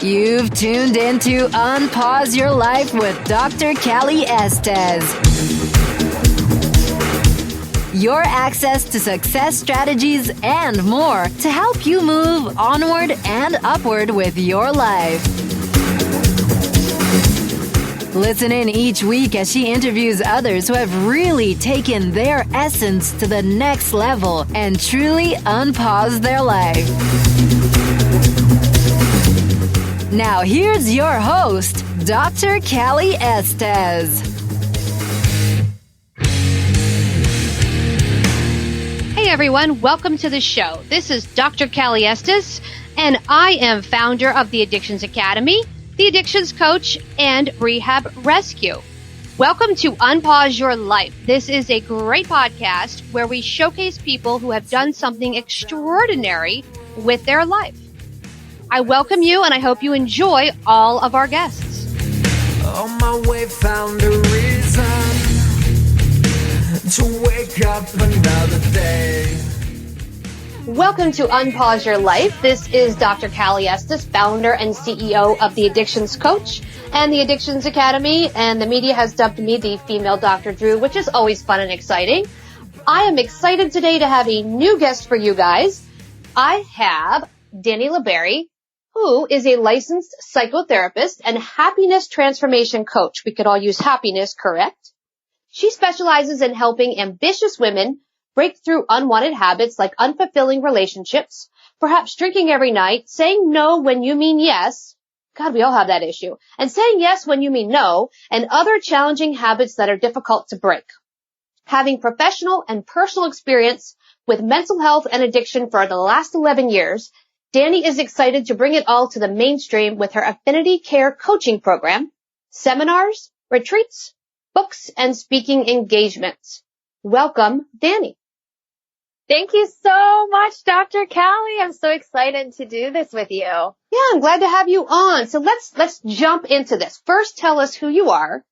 You've tuned into Unpause Your Life with Dr. Callie Estes. Your access to success strategies and more to help you move onward and upward with your life. Listen in each week as she interviews others who have really taken their essence to the next level and truly unpaused their life. Now here's your host, Dr. Callie Estes. Hey everyone, welcome to the show. This is Dr. Callie Estes, and I am founder of the Addictions Academy, the Addictions Coach, and Rehab Rescue. Welcome to Unpause Your Life. This is a great podcast where we showcase people who have done something extraordinary with their life. I welcome you, and I hope you enjoy all of our guests. On my way, found a reason to wake up another day. Welcome to Unpause Your Life. This is Dr. Callie Estes, founder and CEO of the Addictions Coach and the Addictions Academy, and the media has dubbed me the female Dr. Drew, which is always fun and exciting. I am excited today to have a new guest for you guys. I have Dani La Barrie, who is a licensed psychotherapist and happiness transformation coach. We could all use happiness, correct? She specializes in helping ambitious women break through unwanted habits like unfulfilling relationships, perhaps drinking every night, saying no when you mean yes. God, we all have that issue. And saying yes when you mean no, and other challenging habits that are difficult to break. Having professional and personal experience with mental health and addiction for the last 11 years, Dani is excited to bring it all to the mainstream with her Affinity Care coaching program, seminars, retreats, books, and speaking engagements. Welcome, Dani. Thank you so much, Dr. Callie. I'm so excited to do this with you. Yeah, I'm glad to have you on. So let's jump into this. First, tell us who you are,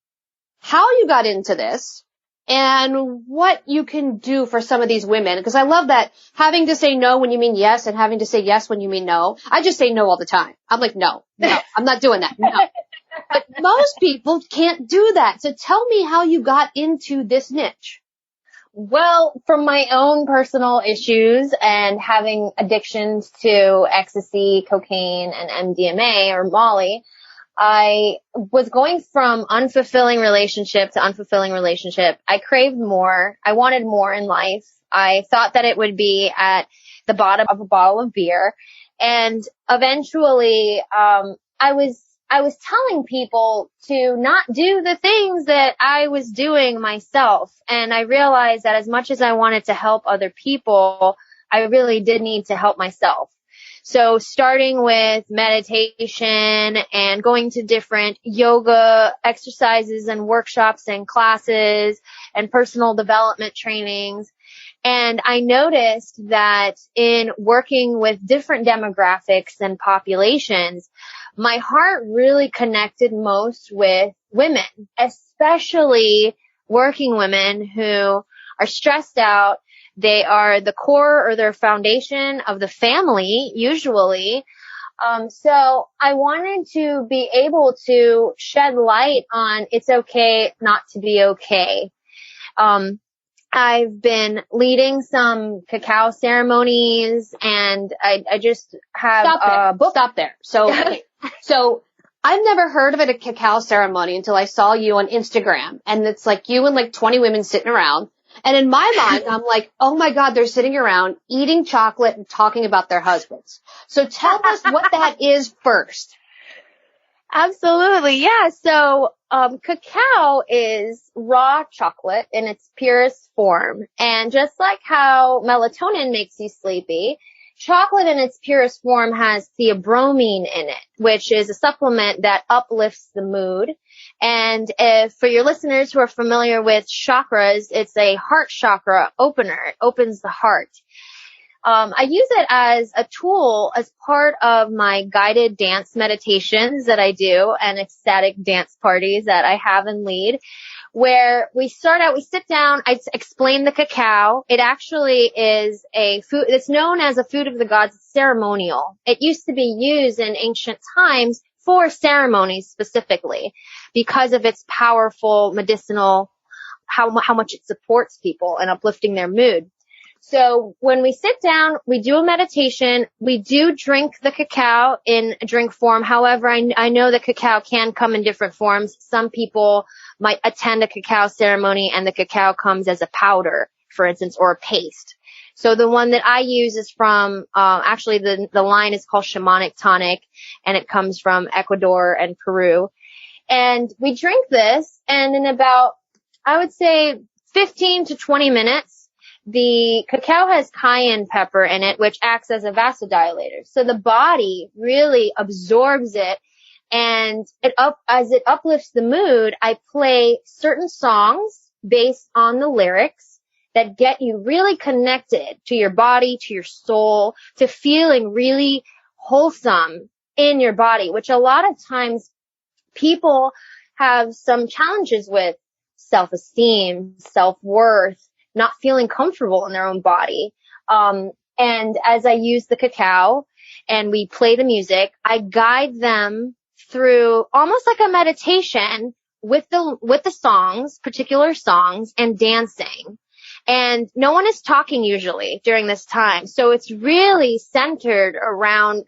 how you got into this, and what you can do for some of these women. Because I love that having to say no when you mean yes and having to say yes when you mean no. I just say no all the time. I'm like, no, I'm not doing that. No. But most people can't do that. So tell me how you got into this niche. Well, from my own personal issues and having addictions to ecstasy, cocaine, and MDMA or Molly, I was going from unfulfilling relationship to unfulfilling relationship. I craved more. I wanted more in life. I thought that it would be at the bottom of a bottle of beer. And eventually, I was telling people to not do the things that I was doing myself. And I realized that as much as I wanted to help other people, I really did need to help myself. So starting with meditation and going to different yoga exercises and workshops and classes and personal development trainings. And I noticed that in working with different demographics and populations, my heart really connected most with women, especially working women who are stressed out. They are the core or their foundation of the family, usually. So I wanted to be able to shed light on it's okay not to be okay. I've been leading some cacao ceremonies, and I just have a book. Stop there. So I've never heard of a cacao ceremony until I saw you on Instagram, and it's like you and like 20 women sitting around. And in my mind, I'm like, oh my God, they're sitting around eating chocolate and talking about their husbands. So tell us what that is first. Absolutely. Yeah. So, cacao is raw chocolate in its purest form. And just like how melatonin makes you sleepy, chocolate in its purest form has theobromine in it, which is a supplement that uplifts the mood. And if, for your listeners who are familiar with chakras, it's a heart chakra opener. It opens the heart. I use it as a tool as part of my guided dance meditations that I do and ecstatic dance parties that I have and lead, where we sit down, I explain the cacao. It actually is a food, it's known as a food of the gods, ceremonial. It used to be used in ancient times for ceremonies specifically because of its powerful medicinal, how much it supports people and uplifting their mood. So when we sit down, we do a meditation. We do drink the cacao in a drink form. However, I know that cacao can come in different forms. Some people might attend a cacao ceremony and the cacao comes as a powder, for instance, or a paste. So the one that I use is from, actually the line is called Shamanic Tonic, and it comes from Ecuador and Peru. And we drink this, and in about, I would say 15 to 20 minutes, the cacao has cayenne pepper in it, which acts as a vasodilator. So the body really absorbs it, and as it uplifts the mood, I play certain songs based on the lyrics that get you really connected to your body, to your soul, to feeling really wholesome in your body, which a lot of times people have some challenges with: self-esteem, self-worth, not feeling comfortable in their own body. And as I use the cacao and we play the music, I guide them through almost like a meditation with the songs, particular songs, and dancing. And no one is talking usually during this time. So it's really centered around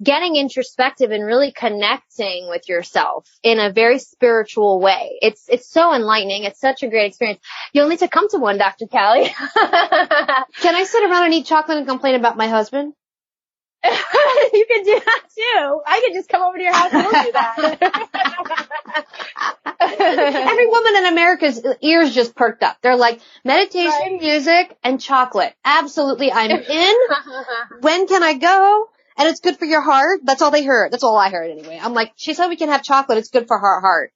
getting introspective and really connecting with yourself in a very spiritual way. It's so enlightening. It's such a great experience. You'll need to come to one, Dr. Callie. Can I sit around and eat chocolate and complain about my husband? You can do that too. I could just come over to your house and we'll do that. Every woman in America's ears just perked up. They're like, meditation, right, music, and chocolate. Absolutely, I'm in. When can I go? And it's good for your heart. That's all they heard. That's all I heard anyway. I'm like, she said we can have chocolate. It's good for her heart.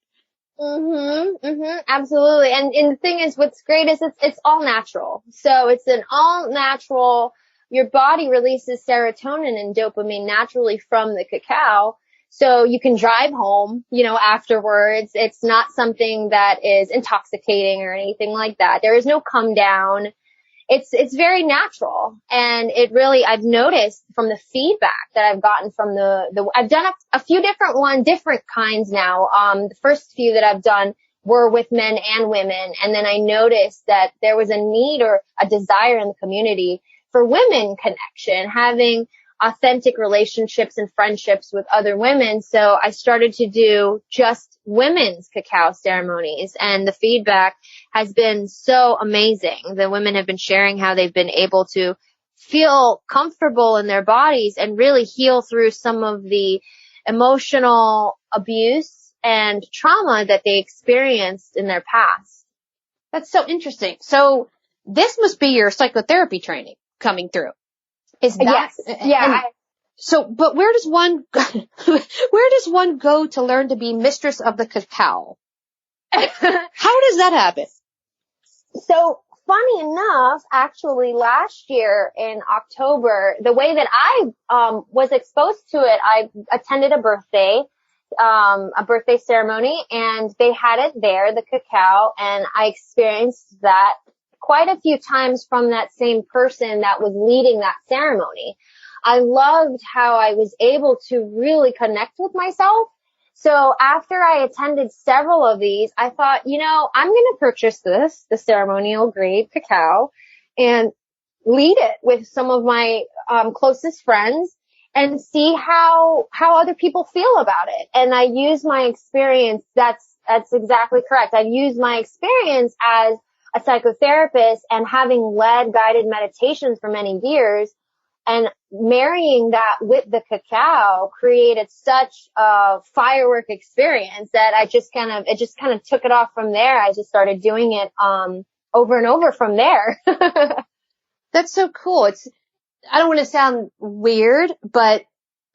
Absolutely. And the thing is, what's great is it's all natural. So it's an all natural, your body releases serotonin and dopamine naturally from the cacao. So you can drive home, afterwards. It's not something that is intoxicating or anything like that. There is no come down. It's very natural. And I've noticed from the feedback that I've gotten from I've done a few different kinds now. The first few that I've done were with men and women. And then I noticed that there was a need or a desire in the community for women connection, having authentic relationships and friendships with other women. So I started to do just women's cacao ceremonies, and the feedback has been so amazing. The women have been sharing how they've been able to feel comfortable in their bodies and really heal through some of the emotional abuse and trauma that they experienced in their past. That's so interesting. So this must be your psychotherapy training coming through. Is that? Yes. Yeah. But where does one go to learn to be mistress of the cacao? How does that happen? So funny enough, actually last year in October, the way that I was exposed to it, I attended a birthday ceremony, and they had it there, the cacao, and I experienced that quite a few times from that same person that was leading that ceremony. I loved how I was able to really connect with myself. So after I attended several of these, I thought, I'm going to purchase the ceremonial grade cacao, and lead it with some of my closest friends and see how other people feel about it. And I use my experience. That's exactly correct. I use my experience as a psychotherapist and having led guided meditations for many years, and marrying that with the cacao created such a firework experience that it just kind of took it off from there. I just started doing it over and over from there. That's so cool. I don't want to sound weird, but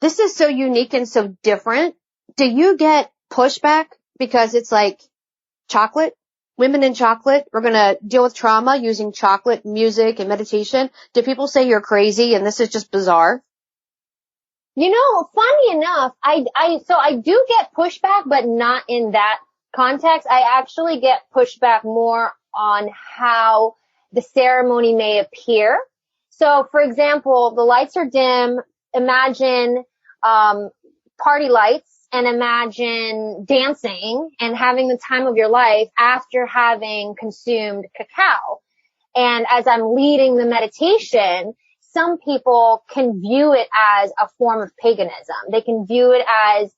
this is so unique and so different. Do you get pushback because it's like chocolate? Women in chocolate, we're going to deal with trauma using chocolate, music, and meditation. Do people say you're crazy and this is just bizarre? Funny enough, I do get pushback, but not in that context, I actually get pushback more on how the ceremony may appear. So, for example, the lights are dim. Imagine party lights, and imagine dancing and having the time of your life after having consumed cacao. And as I'm leading the meditation, some people can view it as a form of paganism. They can view it as,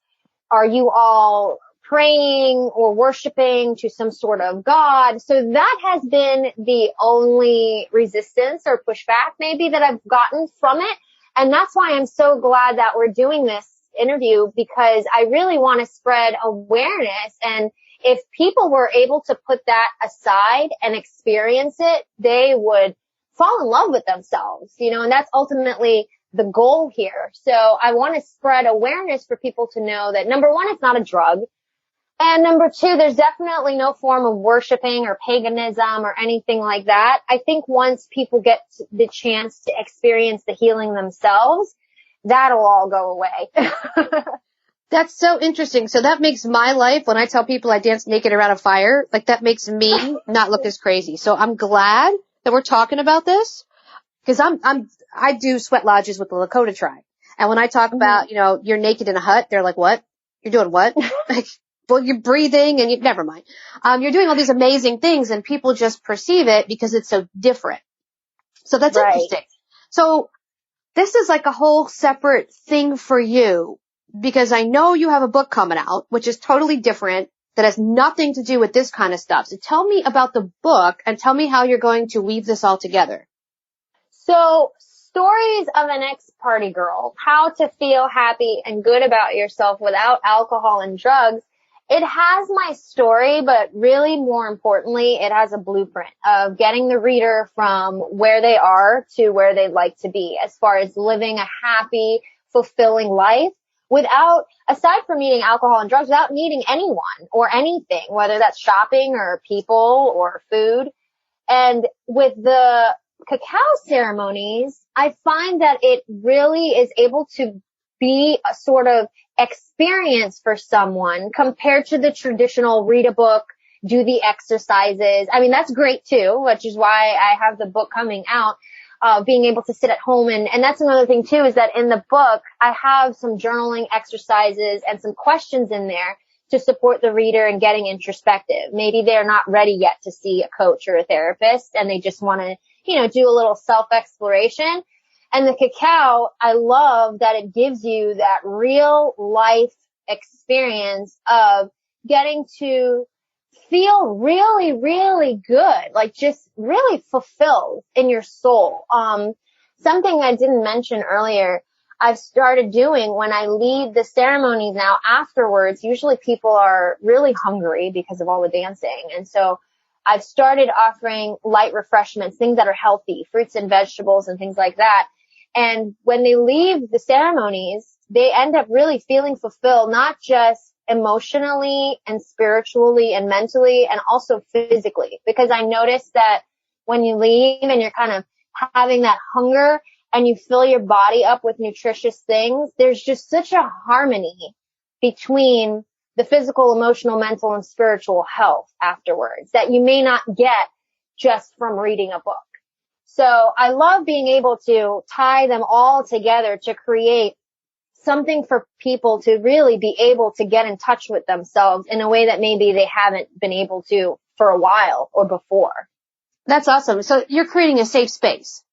are you all praying or worshiping to some sort of God? So that has been the only resistance or pushback maybe that I've gotten from it. And that's why I'm so glad that we're doing this interview, because I really want to spread awareness. And if people were able to put that aside and experience it, they would fall in love with themselves, and that's ultimately the goal here. So I want to spread awareness for people to know that, number one, it's not a drug. And number two, there's definitely no form of worshiping or paganism or anything like that. I think once people get the chance to experience the healing themselves, that'll all go away. That's so interesting. So that makes my life, when I tell people I dance naked around a fire, like that makes me not look as crazy. So I'm glad that we're talking about this, because I do sweat lodges with the Lakota tribe. And when I talk about, you're naked in a hut, they're like, what? You're doing what? Like, well, you're breathing and never mind. You're doing all these amazing things, and people just perceive it because it's so different. So that's interesting. So this is like a whole separate thing for you, because I know you have a book coming out, which is totally different, that has nothing to do with this kind of stuff. So tell me about the book and tell me how you're going to weave this all together. So, Stories of an Ex-Party Girl, How to Feel Happy and Good About Yourself Without Alcohol and Drugs. It has my story, but really more importantly, it has a blueprint of getting the reader from where they are to where they'd like to be, as far as living a happy, fulfilling life without, aside from needing alcohol and drugs, without needing anyone or anything, whether that's shopping or people or food. And with the cacao ceremonies, I find that it really is able to be a sort of experience for someone compared to the traditional read a book, do the exercises. I mean, that's great too, which is why I have the book coming out, being able to sit at home. And that's another thing too, is that in the book, I have some journaling exercises and some questions in there to support the reader in getting introspective. Maybe they're not ready yet to see a coach or a therapist, and they just want to, do a little self-exploration. And the cacao, I love that it gives you that real life experience of getting to feel really, really good, like just really fulfilled in your soul. Something I didn't mention earlier, I've started doing when I lead the ceremonies now afterwards. Usually people are really hungry because of all the dancing. And so I've started offering light refreshments, things that are healthy, fruits and vegetables and things like that. And when they leave the ceremonies, they end up really feeling fulfilled, not just emotionally and spiritually and mentally, and also physically. Because I noticed that when you leave and you're kind of having that hunger and you fill your body up with nutritious things, there's just such a harmony between the physical, emotional, mental, and spiritual health afterwards that you may not get just from reading a book. So I love being able to tie them all together to create something for people to really be able to get in touch with themselves in a way that maybe they haven't been able to for a while or before. That's awesome. So you're creating a safe space.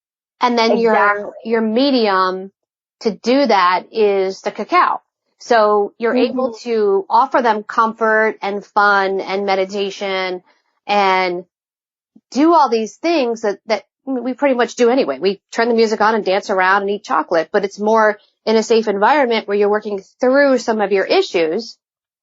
And then your medium to do that is the cacao. So you're able to offer them comfort and fun and meditation and do all these things that we pretty much do anyway. We turn the music on and dance around and eat chocolate, but it's more in a safe environment where you're working through some of your issues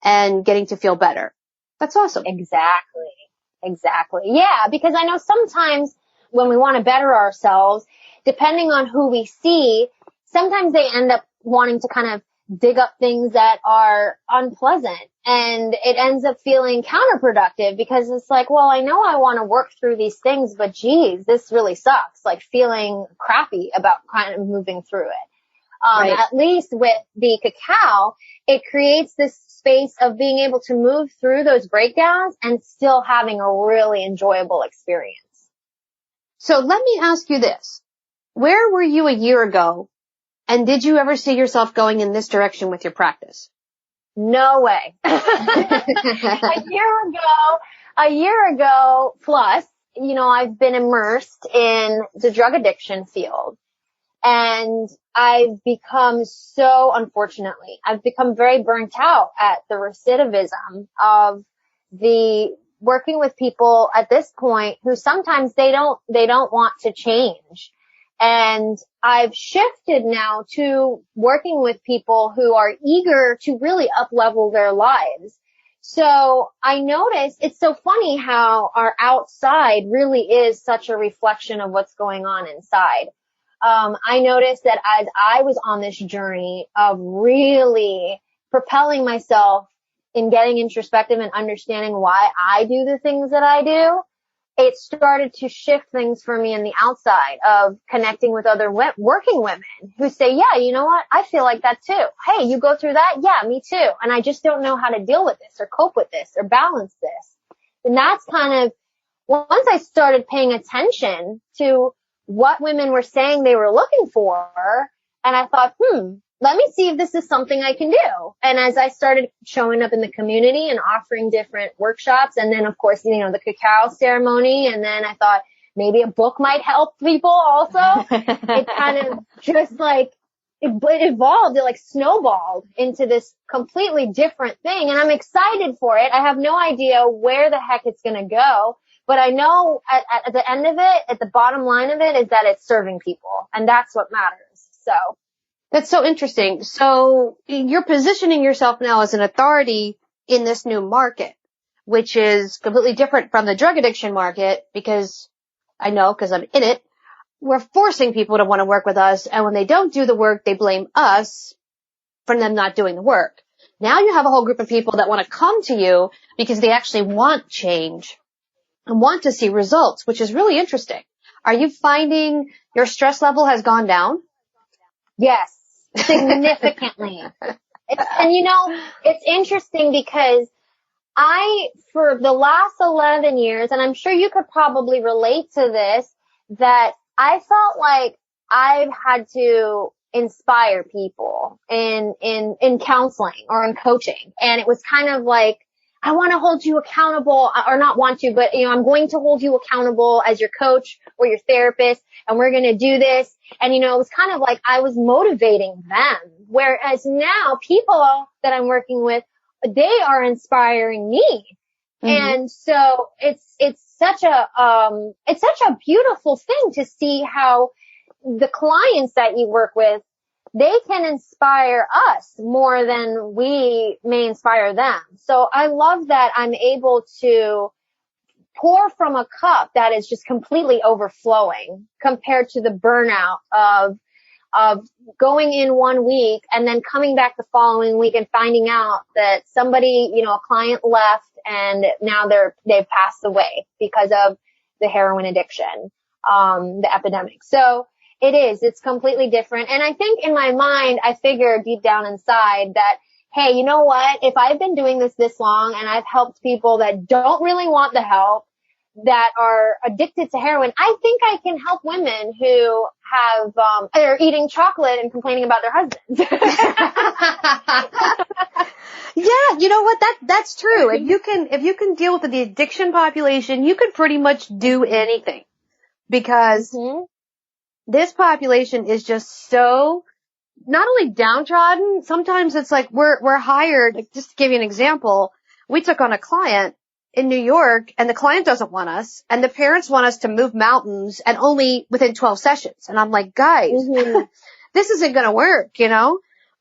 and getting to feel better. That's awesome. Exactly. Yeah, because I know sometimes when we want to better ourselves, depending on who we see, sometimes they end up wanting to kind of dig up things that are unpleasant, and it ends up feeling counterproductive because it's like, well, I know I want to work through these things, but geez, this really sucks, like feeling crappy about kind of moving through it. Right. At least with the cacao, it creates this space of being able to move through those breakdowns and still having a really enjoyable experience. So let me ask you this. Where were you a year ago? And did you ever see yourself going in this direction with your practice? No way. A year ago plus, I've been immersed in the drug addiction field. And I've become I've become very burnt out at the recidivism of the working with people at this point who sometimes they don't want to change. And I've shifted now to working with people who are eager to really up-level their lives. So I noticed it's so funny how our outside really is such a reflection of what's going on inside. I noticed that as I was on this journey of really propelling myself in getting introspective and understanding why I do the things that I do, it started to shift things for me in the outside of connecting with other working women who say, yeah, you know what? I feel like that too. Hey, you go through that? Yeah, me too. And I just don't know how to deal with this or cope with this or balance this. And that's kind of, once I started paying attention to what women were saying they were looking for, and I thought, let me see if this is something I can do. And as I started showing up in the community and offering different workshops, and then of course, the cacao ceremony, and then I thought maybe a book might help people also. It kind of just it evolved, it snowballed into this completely different thing. And I'm excited for it. I have no idea where the heck it's going to go. But I know at the end of it, at the bottom line of it, is that it's serving people. And that's what matters. So. That's so interesting. So you're positioning yourself now as an authority in this new market, which is completely different from the drug addiction market because I'm in it. We're forcing people to want to work with us. And when they don't do the work, they blame us for them not doing the work. Now you have a whole group of people that want to come to you because they actually want change and want to see results, which is really interesting. Are you finding your stress level has gone down? Yes, significantly. It's interesting because for the last 11 years, and I'm sure you could probably relate to this, that I felt like I've had to inspire people in counseling or in coaching. And it was kind of like, I want to hold you accountable, or not want to, but I'm going to hold you accountable as your coach or your therapist, and we're going to do this. And it was kind of like I was motivating them. Whereas now people that I'm working with, they are inspiring me. Mm-hmm. And so it's such a beautiful thing to see how the clients that you work with, they can inspire us more than we may inspire them. So I love that I'm able to pour from a cup that is just completely overflowing compared to the burnout of going in 1 week and then coming back the following week and finding out that somebody, a client left and now they've passed away because of the heroin addiction, the epidemic. So it's completely different. And I think in my mind, I figure deep down inside that, hey, you know what? If I've been doing this long and I've helped people that don't really want the help, that are addicted to heroin, I think I can help women who are eating chocolate and complaining about their husbands. Yeah, you know what? That's true. If you can deal with the addiction population, you can pretty much do anything because this population is just so not only downtrodden, sometimes it's like we're hired, just to give you an example, we took on a client in New York and the client doesn't want us and the parents want us to move mountains and only within 12 sessions. And I'm like, guys, this isn't going to work,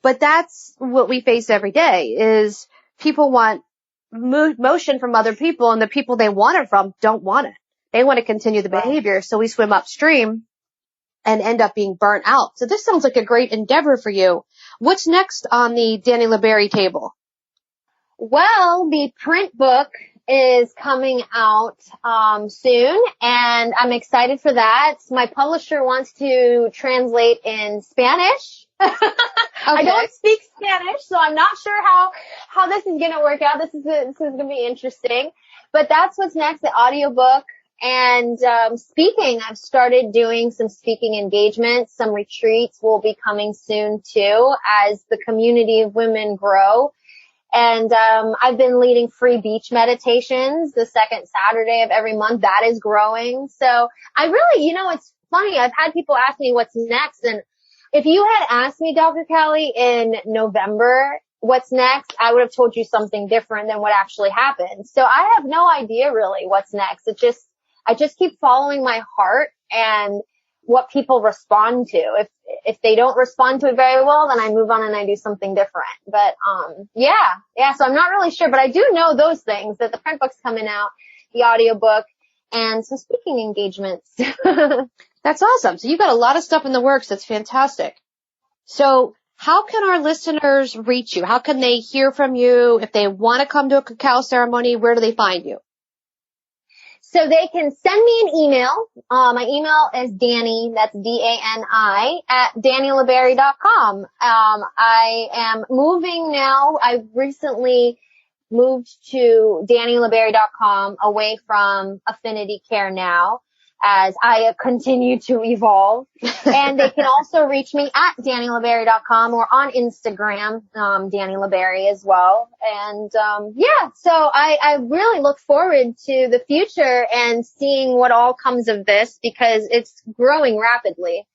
but that's what we face every day is people want motion from other people and the people they want it from don't want it. They want to continue the behavior. So we swim upstream and end up being burnt out. So this sounds like a great endeavor for you. What's next on the Dani La Barrie table? Well, the print book is coming out soon, and I'm excited for that. My publisher wants to translate in Spanish, I don't speak Spanish, so I'm not sure how this is going to work out. This is going to be interesting. But that's what's next, the audiobook. And speaking, I've started doing some speaking engagements. Some retreats will be coming soon too as the community of women grow. And I've been leading free beach meditations the second Saturday of every month. That is growing. So I really, it's funny. I've had people ask me what's next. And if you had asked me, Dr. Callie, in November, what's next, I would have told you something different than what actually happened. So I have no idea really what's next. I just keep following my heart and what people respond to. If they don't respond to it very well, then I move on and I do something different. But, yeah, so I'm not really sure, but I do know those things, that the print book's coming out, the audiobook, and some speaking engagements. That's awesome. So you've got a lot of stuff in the works. That's fantastic. So how can our listeners reach you? How can they hear from you? If they want to come to a cacao ceremony, where do they find you? So they can send me an email. My email is Dani, that's D-A-N-I, at DaniLaBarrie.com. I am moving now. I've recently moved to DaniLaBarrie.com away from Affinity Care now as I continue to evolve. And they can also reach me at DaniLaBarrie.com or on Instagram, Dani La Barrie as well. And, so I really look forward to the future and seeing what all comes of this because it's growing rapidly.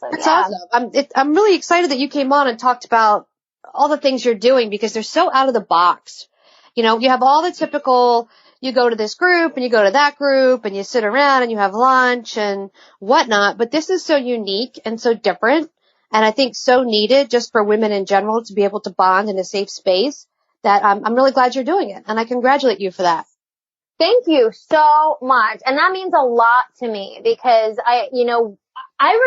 So, That's awesome. I'm really excited that you came on and talked about all the things you're doing because they're so out of the box. You have all the typical, you go to this group and you go to that group and you sit around and you have lunch and whatnot. But this is so unique and so different. And I think so needed just for women in general to be able to bond in a safe space that I'm really glad you're doing it. And I congratulate you for that. Thank you so much. And that means a lot to me because I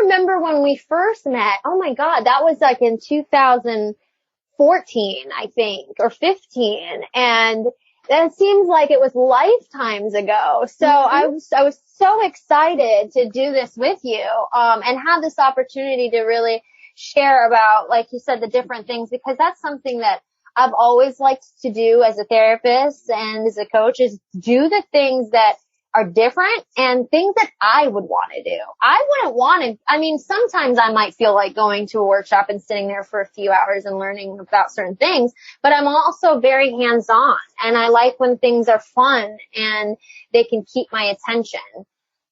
remember when we first met, oh my God, that was like in 2014, I think, or 15. And that seems like it was lifetimes ago. So I was so excited to do this with you, and have this opportunity to really share about, like you said, the different things, because that's something that I've always liked to do as a therapist and as a coach is do the things that are different and things that I would want to do. I wouldn't want to, sometimes I might feel like going to a workshop and sitting there for a few hours and learning about certain things, but I'm also very hands-on and I like when things are fun and they can keep my attention.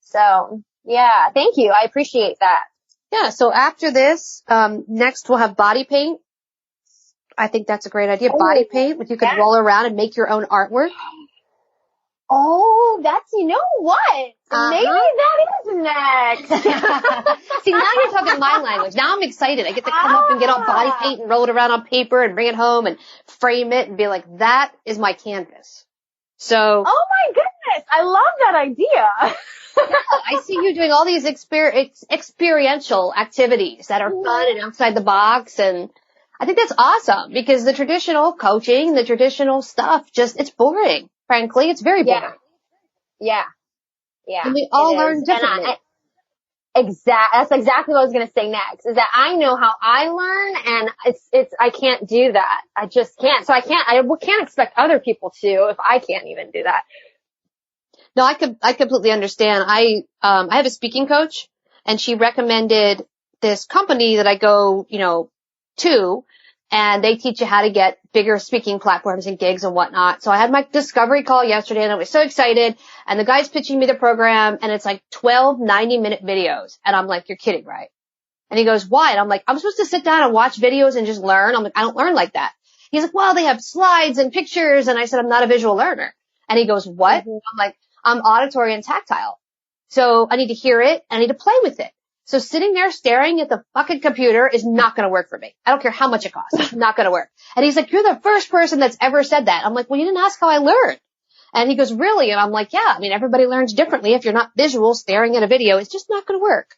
So yeah, thank you. I appreciate that. Yeah. So after this, next we'll have body paint. I think that's a great idea. Body paint, you could roll around and make your own artwork. Oh, you know what? Maybe that is next. See, now you're talking my language. Now I'm excited. I get to come up and get all body paint and roll it around on paper and bring it home and frame it and be like, that is my canvas. So. Oh my goodness. I love that idea. I see you doing all these experiential activities that are fun and outside the box. And I think that's awesome because the traditional coaching, the traditional stuff, it's boring. Frankly, it's very boring. Yeah. And we all learn differently. That's exactly what I was going to say next, is that I know how I learn and I can't do that. I just can't. So I can't expect other people to if I can't even do that. No, I completely understand. I have a speaking coach and she recommended this company that I go, to, and they teach you how to get bigger speaking platforms and gigs and whatnot. So I had my discovery call yesterday and I was so excited. And the guy's pitching me the program and it's like 12 90-minute videos. And I'm like, you're kidding, right? And he goes, why? And I'm like, I'm supposed to sit down and watch videos and just learn. I'm like, I don't learn like that. He's like, well, they have slides and pictures. And I said, I'm not a visual learner. And he goes, what? Mm-hmm. I'm like, I'm auditory and tactile. So I need to hear it. I need to play with it. So sitting there staring at the fucking computer is not going to work for me. I don't care how much it costs. It's not going to work. And he's like, you're the first person that's ever said that. I'm like, well, you didn't ask how I learned. And he goes, really? And I'm like, yeah, everybody learns differently. If you're not visual staring at a video, it's just not going to work.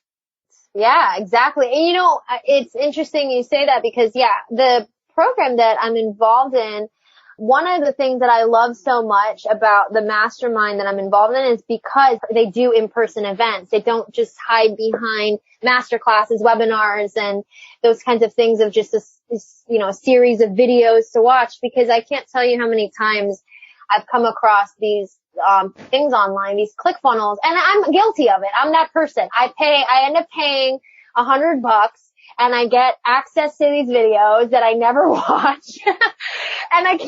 Yeah, exactly. And it's interesting you say that because the program that I'm involved in, One of the things that I love so much about the mastermind that I'm involved in is because they do in-person events. They don't just hide behind master classes, webinars, and those kinds of things of just a series of videos to watch, because I can't tell you how many times I've come across these things online, these ClickFunnels, and I'm guilty of it. I'm that person. I end up paying $100 and I get access to these videos that I never watch. And and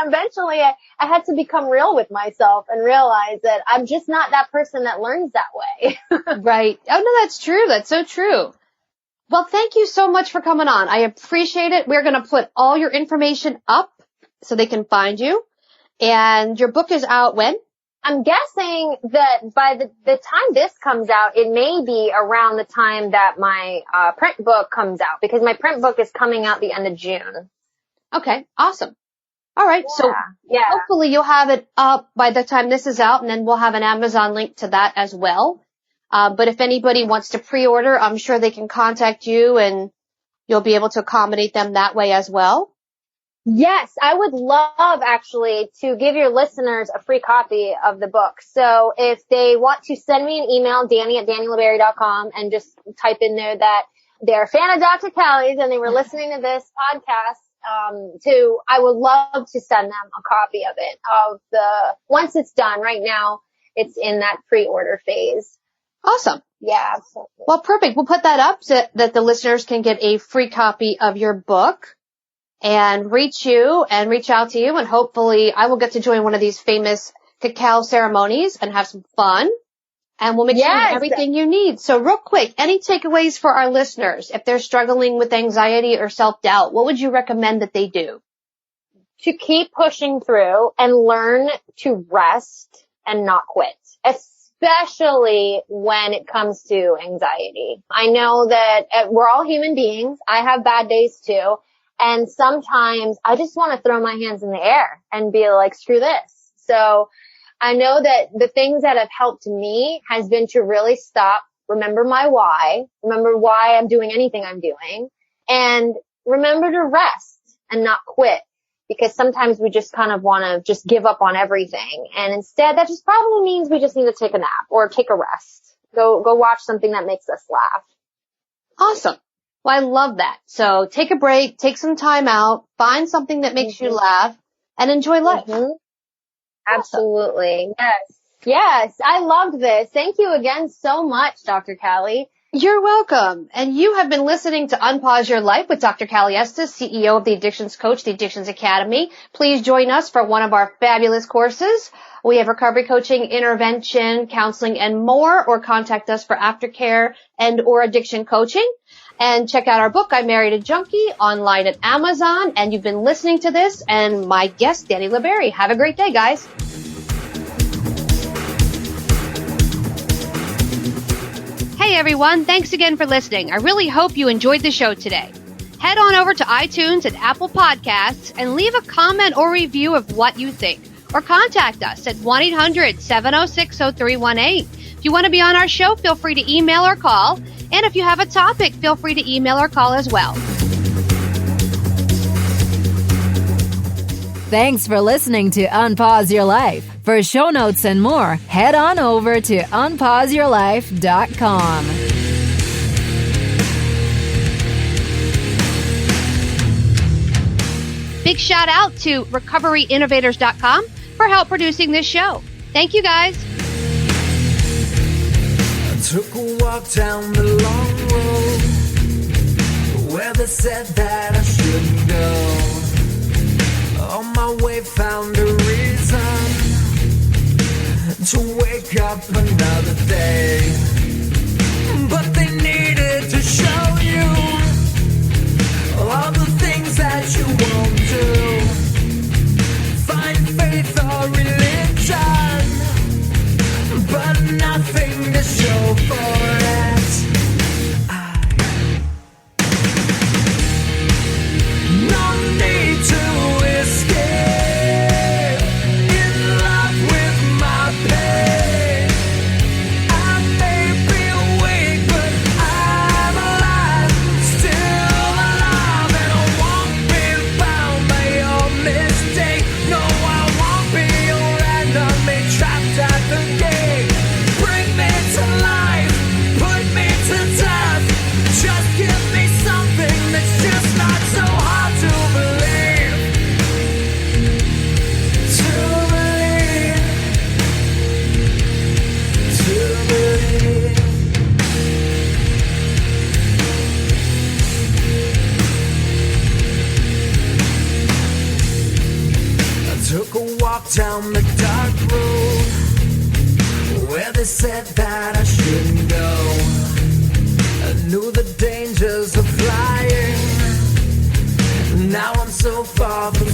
eventually I had to become real with myself and realize that I'm just not that person that learns that way. Right. Oh, no, that's true. That's so true. Well, thank you so much for coming on. I appreciate it. We're going to put all your information up so they can find you. And your book is out when? I'm guessing that by the time this comes out, it may be around the time that my print book comes out, because my print book is coming out the end of June. Okay, awesome. All right, so hopefully you'll have it up by the time this is out, and then we'll have an Amazon link to that as well. But if anybody wants to pre-order, I'm sure they can contact you, and you'll be able to accommodate them that way as well. Yes, I would love actually to give your listeners a free copy of the book. So if they want to send me an email, Dani@DaniLaBarrie.com, and just type in there that they're a fan of Dr. Callie's and they were listening to this podcast, I would love to send them a copy of it. Once it's done, right now it's in that pre-order phase. Awesome. Yeah, absolutely. Well, perfect. We'll put that up so that the listeners can get a free copy of your book and reach out to you. And hopefully I will get to join one of these famous cacao ceremonies and have some fun. And we'll make sure you have everything you need. So real quick, any takeaways for our listeners? If they're struggling with anxiety or self-doubt, what would you recommend that they do? To keep pushing through and learn to rest and not quit, especially when it comes to anxiety. I know that we're all human beings. I have bad days too. And sometimes I just want to throw my hands in the air and be like, screw this. So I know that the things that have helped me has been to really stop, remember my why, remember why I'm doing anything I'm doing, and remember to rest and not quit, because sometimes we just kind of want to just give up on everything. And instead, that just probably means we just need to take a nap or take a rest. Go watch something that makes us laugh. Awesome. Well, I love that. So take a break, take some time out, find something that makes you laugh, and enjoy life. Absolutely. Yes. I loved this. Thank you again so much, Dr. Callie. You're welcome. And you have been listening to Unpause Your Life with Dr. Callie Estes, CEO of the Addictions Coach, the Addictions Academy. Please join us for one of our fabulous courses. We have recovery coaching, intervention, counseling, and more, or contact us for aftercare and or addiction coaching. And check out our book, I Married a Junkie, online at Amazon. And you've been listening to this, and my guest, Dani La Barrie. Have a great day, guys. Hey, everyone. Thanks again for listening. I really hope you enjoyed the show today. Head on over to iTunes and Apple Podcasts and leave a comment or review of what you think. Or contact us at 1-800-706-0318. If you want to be on our show, feel free to email or call. And if you have a topic, feel free to email or call as well. Thanks for listening to Unpause Your Life. For show notes and more, head on over to unpauseyourlife.com. Big shout out to recoveryinnovators.com for help producing this show. Thank you, guys. I took a walk down the long road where they said that I shouldn't go. On my way found a reason to wake up another day. But they needed to show you all the things that you won't do. Find faith or religion, but nothing to show for it. No need to escape in love with my pain. I made walk down the dark road where they said that I shouldn't go. I knew the dangers of flying. Now I'm so far from